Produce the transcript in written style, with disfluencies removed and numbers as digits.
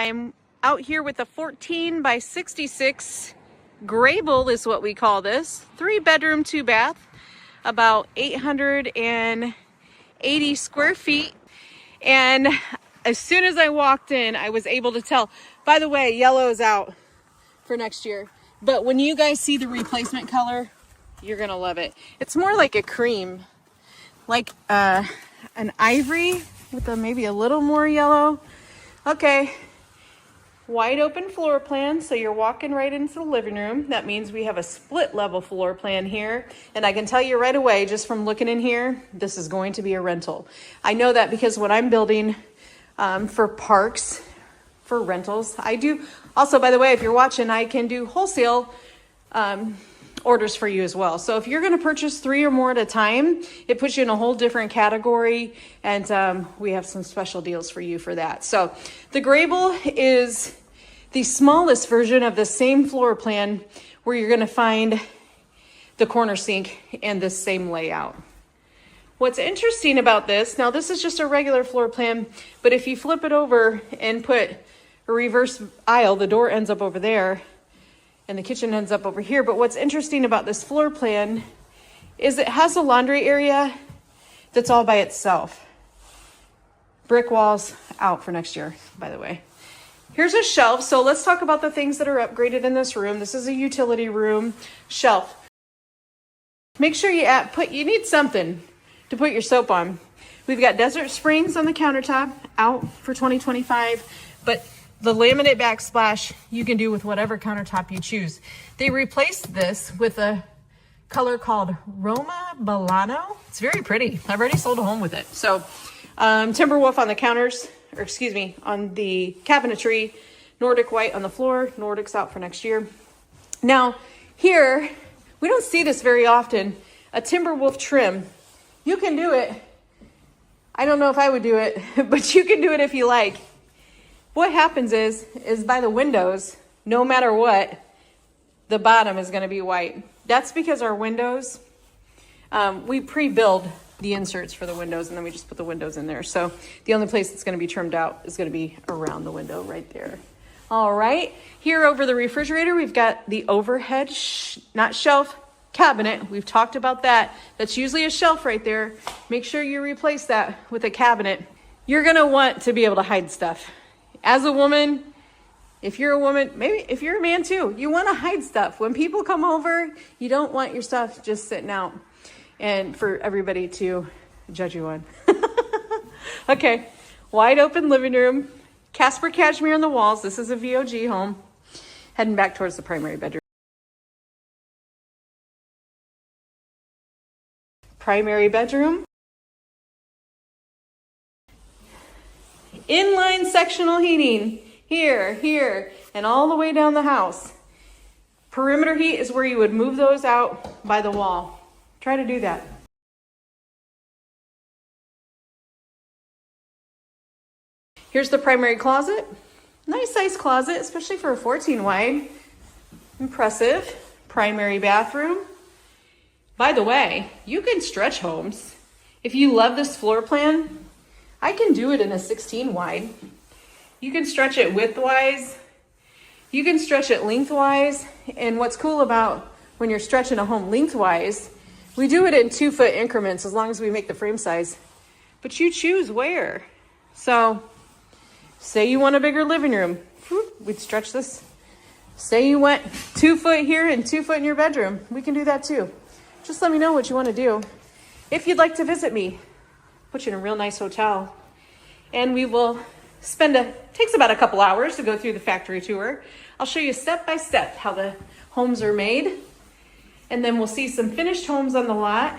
I'm out here with a 14 by 66 Grabill is what we call this. 3-bedroom, 2-bath, about 880 square feet. And as soon as I walked in, I was able to tell. By the way, yellow is out for next year. But when you guys see the replacement color, you're gonna love it. It's more like a cream, like an ivory with maybe a little more yellow. Okay, wide open floor plan. So you're walking right into the living room. That means we have a split level floor plan here. And I can tell you right away, just from looking in here, this is going to be a rental. I know that because when I'm building for parks, for rentals, I do. Also, by the way, if you're watching, I can do wholesale orders for you as well. So if you're going to purchase 3 or more at a time, it puts you in a whole different category, and we have some special deals for you for that. So the Grabill is the smallest version of the same floor plan, where you're going to find the corner sink and the same layout. What's interesting about this, now this is just a regular floor plan, but if you flip it over and put a reverse aisle, the door ends up over there and the kitchen ends up over here. But what's interesting about this floor plan is it has a laundry area that's all by itself. Brick walls out for next year, by the way. Here's a shelf. So let's talk about the things that are upgraded in this room. This is a utility room shelf. Make sure you need something to put your soap on. We've got Desert Springs on the countertop out for 2025, but the laminate backsplash you can do with whatever countertop you choose. They replaced this with a color called Roma Bolano. It's very pretty. I've already sold a home with it. So Timberwolf on the counters, or excuse me, on the cabinetry, Nordic white on the floor. Nordic's out for next year. Now here, we don't see this very often, a Timberwolf trim. You can do it. I don't know if I would do it, but you can do it if you like. What happens is by the windows, no matter what, the bottom is going to be white. That's because our windows, we pre-build the inserts for the windows, and then we just put the windows in there. So the only place that's going to be trimmed out is going to be around the window right there. All right, here over the refrigerator, we've got the overhead, not shelf, cabinet. We've talked about that. That's usually a shelf right there. Make sure you replace that with a cabinet. You're going to want to be able to hide stuff. As a woman, if you're a woman, maybe if you're a man too, you want to hide stuff. When people come over, you don't want your stuff just sitting out and for everybody to judge you on. Okay, wide open living room, Casper cashmere on the walls. This is a VOG home. Heading back towards the primary bedroom. Primary bedroom. Inline sectional heating, here, and all the way down the house. Perimeter heat is where you would move those out by the wall. Try to do that. Here's the primary closet. Nice size closet, especially for a 14 wide. Impressive. Primary bathroom. By the way, you can stretch homes. If you love this floor plan, I can do it in a 16 wide. You can stretch it widthwise. You can stretch it lengthwise. And what's cool about when you're stretching a home lengthwise, we do it in 2-foot increments as long as we make the frame size. But you choose where. So say you want a bigger living room, we'd stretch this. Say you want 2 foot here and 2 foot in your bedroom, we can do that too. Just let me know what you want to do. If you'd like to visit me, put you in a real nice hotel, and we will takes about a couple hours to go through the factory tour. I'll show you step by step how the homes are made, and then we'll see some finished homes on the lot.